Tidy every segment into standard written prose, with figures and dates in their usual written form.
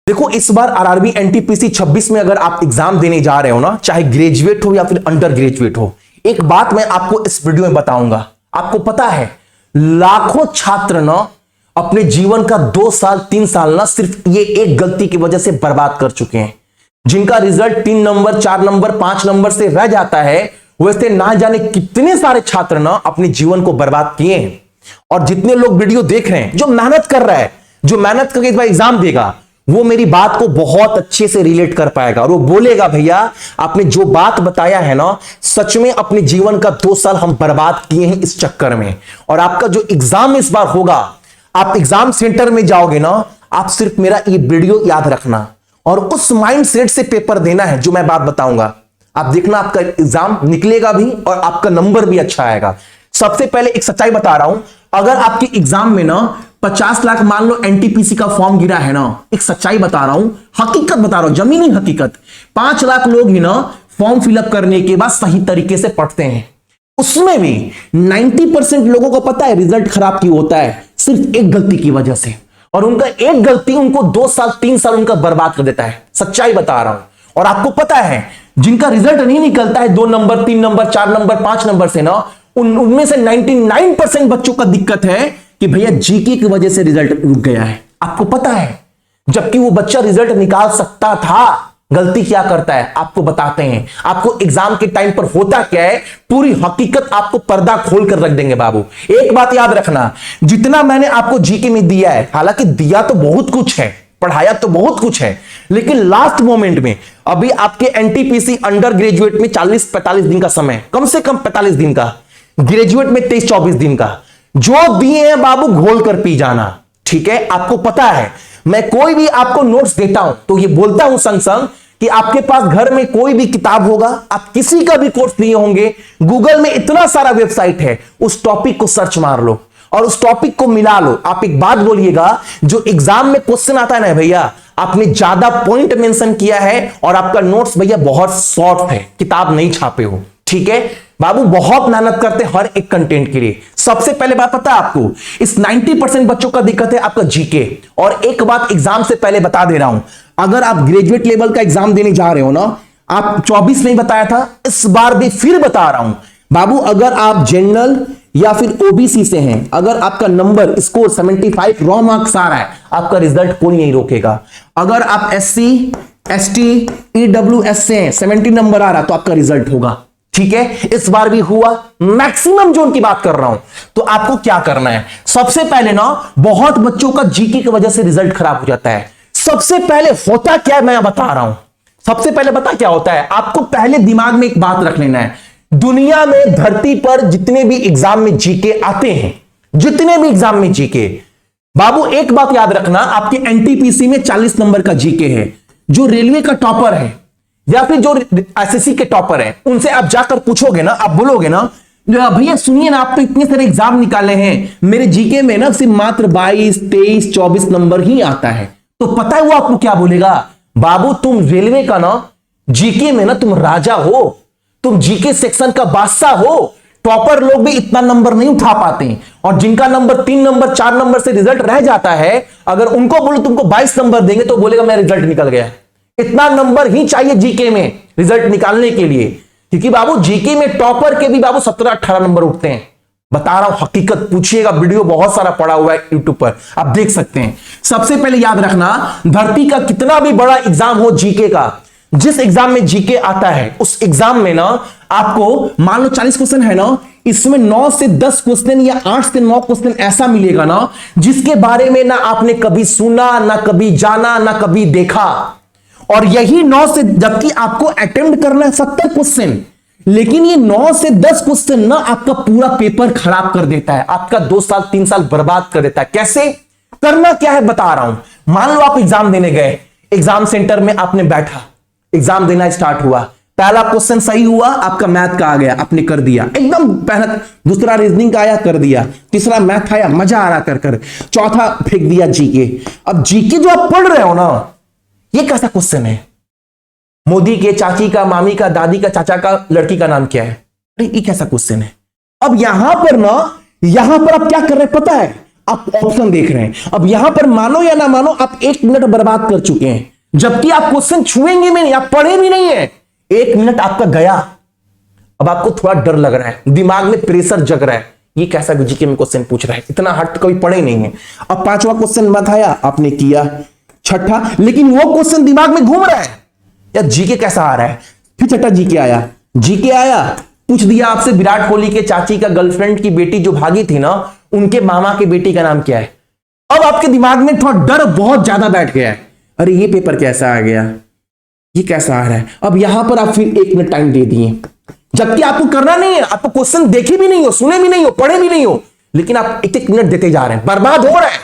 देखो इस बार RRB NTPC 26 में अगर आप एग्जाम देने जा रहे हो ना, चाहे ग्रेजुएट हो या फिर अंडर ग्रेजुएट हो, एक बात मैं आपको इस वीडियो में बताऊंगा। आपको पता है लाखों छात्र ना अपने जीवन का 2 साल 3 साल ना सिर्फ ये एक गलती की वजह से बर्बाद कर चुके हैं, जिनका रिजल्ट 3 नंबर 4 नंबर 5 नंबर से रह जाता है। वैसे ना जाने कितने सारे छात्र ना अपने जीवन को बर्बाद किए हैं। और जितने लोग वीडियो देख रहे हैं, जो मेहनत कर रहा है, जो मेहनत करके इस बार एग्जाम देगा, वो मेरी बात को बहुत अच्छे से रिलेट कर पाएगा और वो बोलेगा भैया आपने जो बात बताया है ना, सच में अपने जीवन का 2 साल हम बर्बाद किए हैं इस चक्कर में। और आपका जो एग्जाम इस बार होगा, आप एग्जाम सेंटर में जाओगे ना, आप सिर्फ मेरा ये वीडियो याद रखना और उस माइंड सेट से पेपर देना है जो मैं बात बताऊंगा। आप देखना आपका एग्जाम निकलेगा भी और आपका नंबर भी अच्छा आएगा। सबसे पहले एक सच्चाई बता रहा हूं, अगर आपके एग्जाम में ना 50 लाख मान लो एनटीपीसी का फॉर्म गिरा है ना, एक सच्चाई बता रहा हूं, हकीकत बता रहा हूं, जमीनी हकीकत, 5 लाख लोग ही ना फॉर्म फिलअप करने के बाद सही तरीके से पढ़ते हैं। उसमें भी 90% लोगों को पता है रिजल्ट खराब क्यों होता है, सिर्फ एक गलती की वजह से। और उनका एक गलती उनको 2 साल 3 साल उनका बर्बाद कर देता है। सच्चाई बता रहा हूं। और आपको पता है जिनका रिजल्ट नहीं निकलता है 2 नंबर 3 नंबर 4 नंबर 5 नंबर से ना, उनमें से 99% बच्चों का दिक्कत है कि भैया जीके की वजह से रिजल्ट रुक गया है। आपको पता है जबकि वो बच्चा रिजल्ट निकाल सकता था, गलती क्या करता है आपको बताते हैं। आपको एग्जाम के टाइम पर होता क्या है, पूरी हकीकत आपको पर्दा खोल कर रख देंगे बाबू। एक बात याद रखना, जितना मैंने आपको जीके में दिया है, हालांकि दिया तो बहुत कुछ है, पढ़ाया तो बहुत कुछ है, लेकिन लास्ट मोमेंट में अभी आपके एनटीपीसी अंडर ग्रेजुएट में 40-45 दिन का समय, कम से कम 45 दिन का, ग्रेजुएट में 23-24 दिन का, जो दिए हैं बाबू घोल कर पी जाना। ठीक है, आपको पता है मैं कोई भी आपको नोट्स देता हूं तो ये बोलता हूं संग संग कि आपके पास घर में कोई भी किताब होगा, आप किसी का भी कोर्स लिए होंगे, गूगल में इतना सारा वेबसाइट है, उस टॉपिक को सर्च मार लो और उस टॉपिक को मिला लो। आप एक बात बोलिएगा, जो एग्जाम में क्वेश्चन आता है ना भैया, आपने ज्यादा पॉइंट मेंशन किया है और आपका नोट्स भैया बहुत शॉर्ट है, किताब नहीं छापे हो। ठीक है बाबू, बहुत मेहनत करते हर एक कंटेंट के लिए। सबसे पहले बात पता है आपको, इस 90% बच्चों का दिक्कत है आपका जीके। और एक बात एग्जाम से पहले बता दे रहा हूं, अगर आप ग्रेजुएट लेवल का एग्जाम देने जा रहे हो ना, आप 24 नहीं बताया था, इस बार भी फिर बता रहा हूं बाबू, अगर आप जनरल या फिर ओबीसी से हैं, अगर आपका नंबर स्कोर 75 रॉ मार्क्स आ रहा है, आपका रिजल्ट कोई नहीं रोकेगा। अगर आप एससी एसटी ईडब्ल्यूएस से हैं, 70 नंबर आ रहा तो आपका रिजल्ट होगा। ठीक है, इस बार भी हुआ, मैक्सिमम जोन की बात कर रहा हूं। तो आपको क्या करना है, सबसे पहले ना बहुत बच्चों का जीके की वजह से रिजल्ट खराब हो जाता है। सबसे पहले होता क्या है मैं बता रहा हूं, सबसे पहले बता क्या होता है, आपको पहले दिमाग में एक बात रख लेना है, दुनिया में धरती पर जितने भी एग्जाम में जीके आते हैं, जितने भी एग्जाम में जीके, बाबू एक बात याद रखना, आपके एनटीपीसी में 40 नंबर का जीके है, जो रेलवे का टॉपर है या फिर जो एसएससी के टॉपर है, उनसे आप जाकर पूछोगे ना, आप बोलोगे ना भैया सुनिए ना, आप तो इतने सारे एग्जाम निकाले हैं, मेरे जीके में ना सिर्फ मात्र 22 23 24 नंबर ही आता है, तो पता है वो आपको क्या बोलेगा, बाबू तुम रेलवे का ना जीके में ना तुम राजा हो, तुम जीके सेक्शन का बादशाह हो, टॉपर लोग भी इतना नंबर नहीं उठा पाते। और जिनका नंबर 3 नंबर 4 नंबर से रिजल्ट रह जाता है, अगर उनको बोलो तुमको 22 नंबर देंगे तो बोलेगा मेरा रिजल्ट निकल गया। इतना नंबर ही चाहिए जीके में रिजल्ट निकालने के लिए, क्योंकि बाबू जीके में टॉपर के भी बाबू 17-18 नंबर उठते हैं। बता रहा हूं हकीकत, पूछिएगा, वीडियो बहुत सारा पड़ा हुआ है यूट्यूब पर, आप देख सकते हैं। सबसे पहले याद रखना, धरती का कितना भी बड़ा एग्जाम हो जीके का, जिस एग्जाम में जीके आता है उस एग्जाम में ना आपको मान लो 40 क्वेश्चन है ना, इसमें 9 से 10 क्वेश्चन या 8 से 9 क्वेश्चन ऐसा मिलेगा ना जिसके बारे में ना आपने कभी सुना, ना कभी जाना, ना कभी देखा। और यही 9 से, जबकि आपको अटेम्प्ट करना है 70 क्वेश्चन, लेकिन ये 9 से 10 क्वेश्चन ना आपका पूरा पेपर खराब कर देता है, आपका 2 साल 3 साल बर्बाद कर देता है। कैसे करना क्या है बता रहा हूं। मान लो आप एग्जाम देने गए, एग्जाम सेंटर में आपने बैठा, एग्जाम देना स्टार्ट हुआ, पहला क्वेश्चन सही हुआ, आपका मैथ का आ गया, आपने कर दिया एकदम पहला, दूसरा रीजनिंग का आया कर दिया, तीसरा मैथ आया, मजा आ रहा कर कर, चौथा फेंक दिया जीके। अब जीके जो आप पढ़ रहे हो ना, ये कैसा क्वेश्चन है, मोदी के चाची का, मामी का, दादी का, चाचा का लड़की का नाम क्या है, अरे ये कैसा क्वेश्चन है। अब यहां पर ना, यहां पर आप क्या कर रहे हैं पता है, आप ऑप्शन देख रहे हैं। अब यहां पर मानो या ना मानो आप 1 मिनट बर्बाद कर चुके हैं, जबकि आप क्वेश्चन छुएंगे भी नहीं, आप पढ़े भी नहीं है। 1 मिनट आपका गया। अब आपको थोड़ा डर लग रहा है, दिमाग में प्रेशर जग रहा है, ये कैसा जीके में क्वेश्चन पूछ रहा है, इतना हार्ड तो कभी पढ़े नहीं है। अब 5वां क्वेश्चन मत आया, आपने किया 6ठा, लेकिन वो क्वेश्चन दिमाग में घूम रहा है, यार जीके कैसा आ रहा है। फिर 6ठा जीके आया, जीके आया, पूछ दिया आपसे विराट कोहली के चाची का गर्लफ्रेंड की बेटी जो भागी थी ना, उनके मामा के बेटी का नाम क्या है। अब आपके दिमाग में थोड़ा डर बहुत ज्यादा बैठ गया है, अरे ये पेपर कैसा आ गया, ये कैसा आ रहा है। अब यहां पर आप फिर 1 मिनट टाइम दे दिए, जबकि आपको करना नहीं है, आपको क्वेश्चन देखे भी नहीं हो, सुने भी नहीं हो, पढ़े भी नहीं हो, लेकिन आप 1-1 मिनट देते जा रहे हैं, बर्बाद हो रहा है।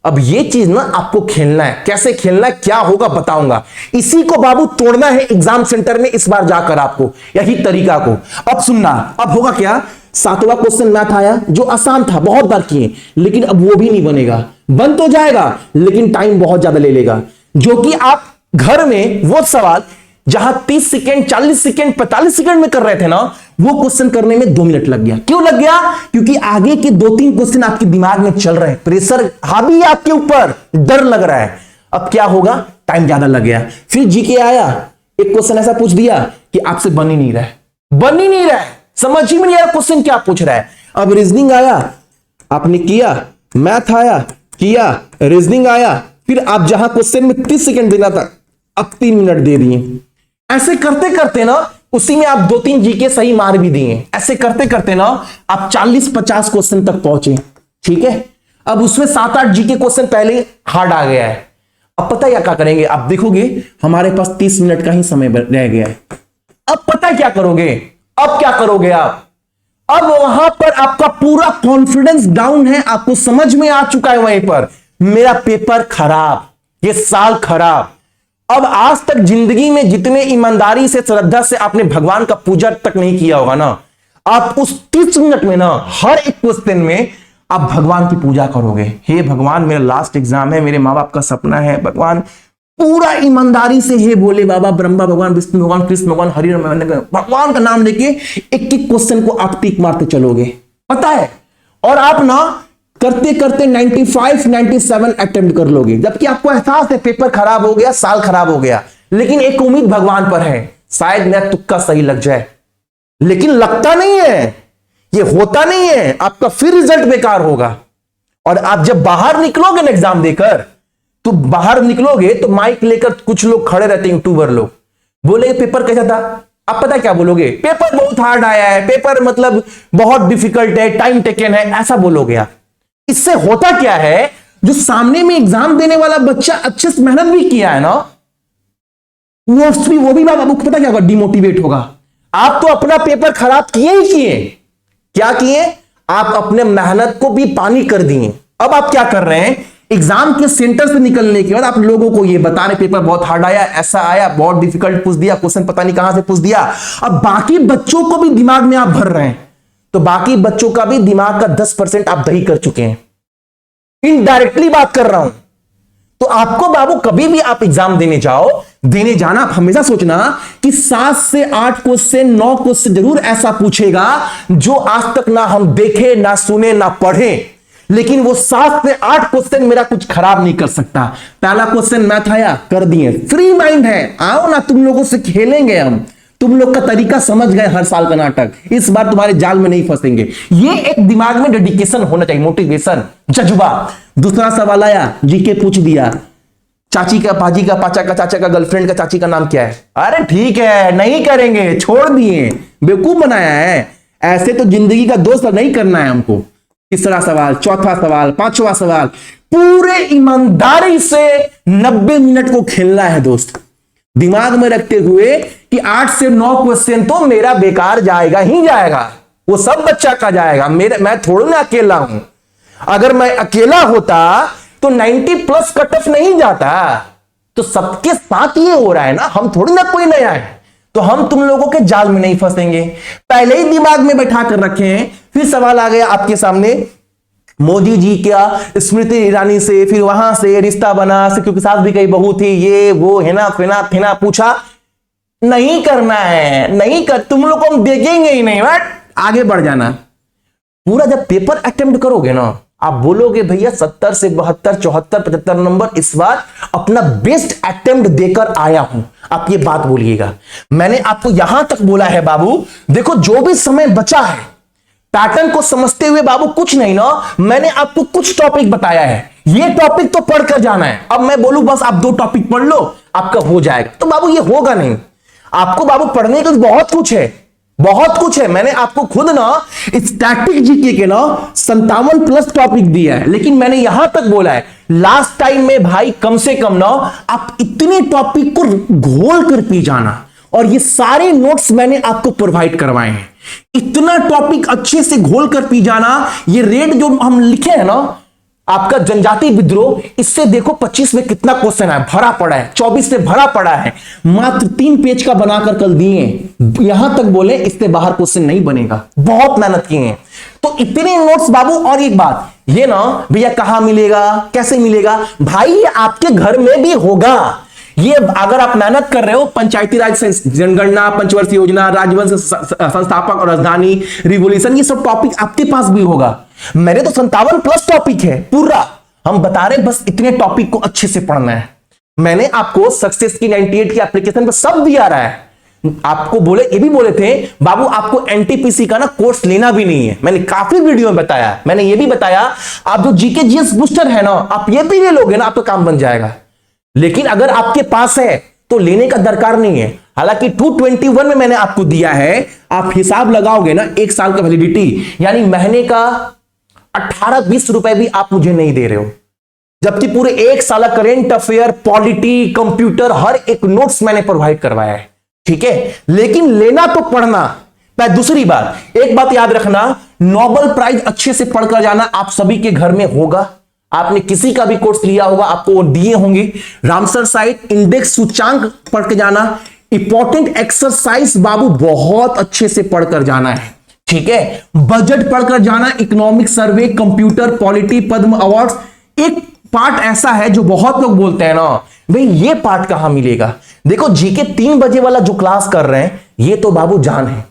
अब ये चीज ना आपको खेलना है, कैसे खेलना है, क्या होगा बताऊंगा। इसी को बाबू तोड़ना है एग्जाम सेंटर में इस बार जाकर आपको, यही तरीका को। अब सुनना, अब होगा क्या, 7वां क्वेश्चन मैथ आया जो आसान था, बहुत बार किए, लेकिन अब वो भी नहीं बनेगा, बन तो जाएगा लेकिन टाइम बहुत ज्यादा ले लेगा। जो कि आप घर में वो सवाल जहां 30 सेकेंड 40 सेकेंड 45 सेकेंड में कर रहे थे ना, वो क्वेश्चन करने में 2 मिनट लग गया। क्यों लग गया, क्योंकि आगे के 2-3 क्वेश्चन आपके दिमाग में चल रहे हैं, प्रेशर हावी है आपके ऊपर, डर लग रहा है। अब क्या होगा, टाइम ज्यादा लग गया। फिर जीके आया, एक क्वेश्चन ऐसा पूछ दिया कि आपसे बन ही नहीं रहा है, बन ही नहीं रहा है, समझ ही में नहीं आ रहा क्वेश्चन क्या पूछ रहा है। अब रीजनिंग आया, आपने किया, मैथ आया, किया, रीजनिंग आया, फिर आप जहां क्वेश्चन में 30 सेकेंड देना था, अब 3 मिनट दे दिए। ऐसे करते करते ना, उसी में आप 2-3 जीके सही मार भी दिए। ऐसे करते करते ना आप 40-50 क्वेश्चन तक पहुंचे, ठीक है। अब उसमें 7-8 जीके क्वेश्चन पहले हार्ड आ गया है। अब पता है क्या करेंगे, आप देखोगे हमारे पास 30 मिनट का ही समय रह गया है। अब पता है क्या करोगे, अब क्या करोगे आप, अब वहां पर आपका पूरा कॉन्फिडेंस डाउन है, आपको समझ में आ चुका है वहीं पर मेरा पेपर खराब, ये साल खराब। अब आज तक जिंदगी में जितने ईमानदारी से, श्रद्धा से आपने भगवान का पूजा तक नहीं किया होगा ना, आप उस 30 मिनट में ना हर एक क्वेश्चन में आप भगवान की पूजा करोगे। हे भगवान, मेरा लास्ट एग्जाम है, मेरे माँ बाप का सपना है, भगवान पूरा ईमानदारी से हे बोले बाबा, ब्रह्मा भगवान, विष्णु भगवान, कृष्ण भगवान, हरि भगवान का नाम लेके एक एक क्वेश्चन को आप टिक मारते चलोगे, पता है। और आप ना करते करते 95-97 अटेम्प्ट कर लोगे, जबकि आपको एहसास है पेपर खराब हो गया, साल खराब हो गया, लेकिन एक उम्मीद भगवान पर है, शायद मेरा तुक्का सही लग जाए। लेकिन लगता नहीं है, ये होता नहीं है, आपका फिर रिजल्ट बेकार होगा। और आप जब बाहर निकलोगे ना एग्जाम देकर, तो बाहर निकलोगे तो माइक लेकर कुछ लोग खड़े रहते हैं, यूट्यूबर लोग, बोले पेपर कैसा था, आप पता क्या बोलोगे, पेपर बहुत हार्ड आया है, पेपर मतलब बहुत डिफिकल्ट है, टाइम टेकन है, ऐसा बोलोगे आप। इससे होता क्या है, जो सामने में एग्जाम देने वाला बच्चा अच्छे से मेहनत भी किया है ना, वो भी बाबू पता क्या होगा, डिमोटिवेट होगा। आप तो अपना पेपर खराब किए ही किए, क्या किए, आप अपने मेहनत को भी पानी कर दिए। अब आप क्या कर रहे हैं, एग्जाम के सेंटर से निकलने के बाद आप लोगों को ये बता रहे पेपर बहुत हार्ड आया, ऐसा आया, बहुत डिफिकल्ट पूछ दिया, क्वेश्चन पता नहीं कहां से पूछ दिया। अब बाकी बच्चों को भी दिमाग में आप भर रहे हैं, तो बाकी बच्चों का भी दिमाग का 10% आप दही कर चुके हैं। इनडायरेक्टली बात कर रहा हूं। तो आपको बाबू कभी भी आप एग्जाम देने जाना, आप हमेशा सोचना कि 7 से 8 क्वेश्चन 9 क्वेश्चन जरूर ऐसा पूछेगा जो आज तक ना हम देखे, ना सुने, ना पढ़े, लेकिन वो 7 से 8 क्वेश्चन मेरा कुछ खराब नहीं कर सकता। पहला क्वेश्चन मैथ आया, कर दिए, फ्री माइंड है, आओ ना तुम लोगों से खेलेंगे हम, तुम लोग का तरीका समझ गए, हर साल का नाटक, इस बार तुम्हारे जाल में नहीं फंसेंगे। ये एक दिमाग में डेडिकेशन होना चाहिए, मोटिवेशन, जज्बा। दूसरा सवाल आया, जीके पूछ दिया, चाची का, पाजी का, पाचा का, चाचा का गर्लफ्रेंड का चाची का नाम क्या है, अरे ठीक है नहीं करेंगे, छोड़ दिए, बेवकूफ बनाया है, ऐसे तो जिंदगी का दोस्त नहीं करना है हमको। तीसरा सवाल, चौथा सवाल, 5वां सवाल, पूरे ईमानदारी से 90 मिनट को खेलना है दोस्त, दिमाग में रखते हुए कि 8 से 9 क्वेश्चन तो मेरा बेकार जाएगा ही जाएगा, वो सब बच्चा का जाएगा, मैं थोड़ा ना अकेला हूं। अगर मैं अकेला होता तो 90+ कट ऑफ नहीं जाता। तो सबके साथ ये हो रहा है ना, हम थोड़ी ना कोई नया है, तो हम तुम लोगों के जाल में नहीं फंसेंगे, पहले ही दिमाग में बैठा कर रखे हैं। फिर सवाल आ गया आपके सामने, मोदी जी क्या स्मृति ईरानी से, फिर वहां से रिश्ता बना, क्योंकि सास भी कई बहू थी, ये वो हेना फेना फेना पूछा, नहीं करना है, नहीं कर, तुम लोग को हम देखेंगे ही नहीं, बट आगे बढ़ जाना। पूरा जब पेपर अटेम्प्ट करोगे ना, आप बोलोगे भैया 70 से 72, 74, 75 नंबर इस बार अपना बेस्ट अटेम्प्ट देकर आया हूं, आप ये बात बोलिएगा। मैंने आपको यहां तक बोला है बाबू, देखो जो भी समय बचा है पैटर्न को समझते हुए बाबू कुछ नहीं ना, मैंने आपको कुछ टॉपिक बताया है, ये टॉपिक तो पढ़कर जाना है। अब मैं बोलूं बस आप 2 टॉपिक पढ़ लो आपका हो जाएगा, तो बाबू ये होगा नहीं। आपको बाबू पढ़ने का बहुत कुछ है, बहुत कुछ है। मैंने आपको खुद ना स्टैटिक जीके के ना 57+ टॉपिक दिया है, लेकिन मैंने यहां तक बोला है लास्ट टाइम में भाई कम से कम ना आप इतने टॉपिक को घोल कर पी जाना, और ये सारे नोट्स मैंने आपको प्रोवाइड करवाए हैं। इतना टॉपिक अच्छे से घोल कर पी जाना। ये रेट जो हम लिखे हैं ना आपका जनजाति विद्रोह, इससे देखो 25 में कितना क्वेश्चन है, भरा पड़ा है, 24 में भरा पड़ा है, मात्र 3 पेज का बनाकर कल दिए। यहां तक बोले इससे बाहर क्वेश्चन नहीं बनेगा, बहुत मेहनत किए हैं। तो इतने नोट्स बाबू, और एक बात ये ना भैया कहां मिलेगा, कैसे मिलेगा, भाई ये आपके घर में भी होगा। ये अगर आप मेहनत कर रहे हो, पंचायती राज जनगणना, पंचवर्षीय योजना, राजवंश संस्थापक और राजधानी रिवोल्यूशन, ये सब टॉपिक आपके पास भी होगा। मेरे तो 57+ टॉपिक है पूरा, हम बता रहे बस इतने टॉपिक को अच्छे से पढ़ना है। मैंने आपको सक्सेस की 98 की एप्लीकेशन पर सब दिया रहा है। आपको बोले, ये भी बोले थे बाबू आपको एनटीपीसी का ना कोर्स लेना भी नहीं है, मैंने काफी वीडियो में बताया। मैंने ये भी बताया आप जो जीके जीएस बूस्टर है ना, आप ये भी ले लोगे ना आपका काम बन जाएगा। लेकिन अगर आपके पास है तो लेने का दरकार नहीं है। हालांकि 221 में मैंने आपको दिया है, आप हिसाब लगाओगे ना 1 साल का वैलिडिटी, यानी महीने का 18-20 रुपए भी आप मुझे नहीं दे रहे हो, जबकि पूरे 1 साल का करेंट अफेयर, पॉलिटी, कंप्यूटर, हर एक नोट्स मैंने प्रोवाइड करवाया है। ठीक है, लेकिन लेना तो पढ़ना। दूसरी बात, एक बात याद रखना, नोबेल प्राइज अच्छे से पढ़कर जाना आप सभी के घर में होगा। आपने किसी का भी कोर्स लिया होगा, आपको वो दिए होंगे। रामसर साइट इंडेक्स सूचांक पढ़ के जाना, इंपॉर्टेंट एक्सरसाइज बाबू बहुत अच्छे से पढ़कर जाना है। ठीक है, बजट पढ़कर जाना, इकोनॉमिक सर्वे, कंप्यूटर, पॉलिटी, पद्म अवार्ड्स। एक पार्ट ऐसा है जो बहुत लोग बोलते हैं ना भाई ये पार्ट कहां मिलेगा। देखो जीके 3 बजे वाला जो क्लास कर रहे हैं ये तो बाबू जान है,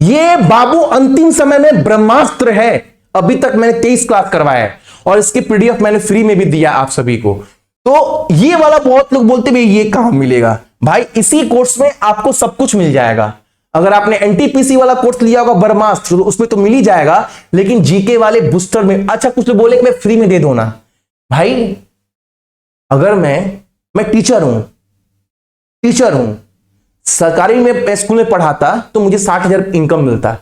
ये बाबू अंतिम समय में ब्रह्मास्त्र है। अभी तक मैंने 23 क्लास करवाया है और इसके पीडीएफ मैंने फ्री में भी दिया आप सभी को। तो ये वाला बहुत लोग बोलते भाई ये कहां मिलेगा, भाई इसी कोर्स में आपको सब कुछ मिल जाएगा। अगर आपने एनटीपीसी वाला कोर्स लिया होगा ब्रह्मास्त्र, उसमें तो मिल ही जाएगा, लेकिन जीके वाले बूस्टर में, अच्छा कुछ लोग बोले कि मैं फ्री में दे दो ना, भाई अगर मैं टीचर हूं, सरकारी में स्कूल में पढ़ाता तो मुझे 60,000 इनकम मिलता।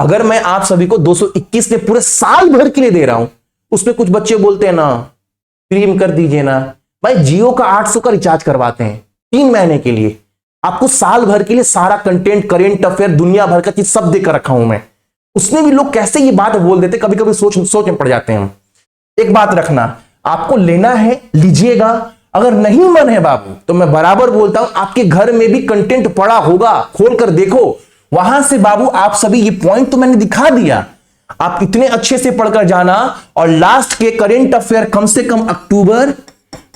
अगर मैं आप सभी को 221 में पूरे साल भर के लिए दे रहा हूं, उसमें कुछ बच्चे बोलते हैं ना फ्री में कर दीजिए ना, भाई जियो का 800 का रिचार्ज करवाते हैं 3 महीने के लिए, आपको साल भर के लिए सारा कंटेंट, करेंट अफेयर, दुनिया भर का चीज सब देकर रखा हूं मैं। उसमें भी लोग कैसे ये बात बोल देते, कभी कभी सोच में पड़ जाते हैं हम। एक बात रखना, आपको लेना है लीजिएगा, अगर नहीं मन है बाबू तो मैं बराबर बोलता हूं आपके घर में भी कंटेंट पड़ा होगा, खोल कर देखो, वहां से बाबू आप सभी, ये पॉइंट तो मैंने दिखा दिया, आप इतने अच्छे से पढ़कर जाना। और लास्ट के करेंट अफेयर कम से कम अक्टूबर,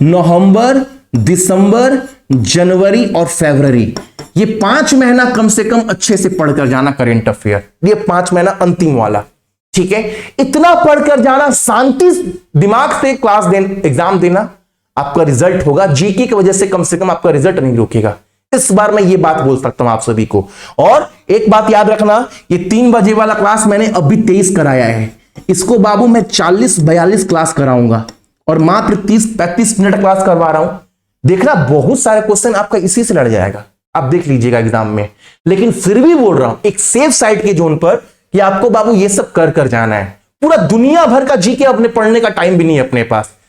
नवंबर, दिसंबर, जनवरी और फरवरी, ये 5 महीना कम से कम अच्छे से पढ़कर जाना करेंट अफेयर, ये 5 महीना अंतिम वाला। ठीक है, इतना पढ़कर जाना, शांति दिमाग से क्लास एग्जाम देना, आपका रिजल्ट होगा। जीके की वजह से कम आपका रिजल्ट नहीं रोकेगा। इस बार मैं ये बात बोल सकता हूं आप सभी को। और एक बात याद रखना, ये 3 बजे वाला क्लास मैंने अभी 23 कराया है, इसको बाबू मैं 40-42 क्लास कराऊंगा और मात्र 30-35 मिनट क्लास करवा रहा हूं। देखना बहुत सारे क्वेश्चन आपका इसी से लड़ जाएगा, आप देख लीजिएगा एग्जाम में। लेकिन फिर भी बोल रहा हूं एक सेफ साइड के जोन पर कि आपको बाबू ये सब कर जाना है। पूरा दुनिया भर का जीके अपने पढ़ने का टाइम भी नहीं है अपने पास।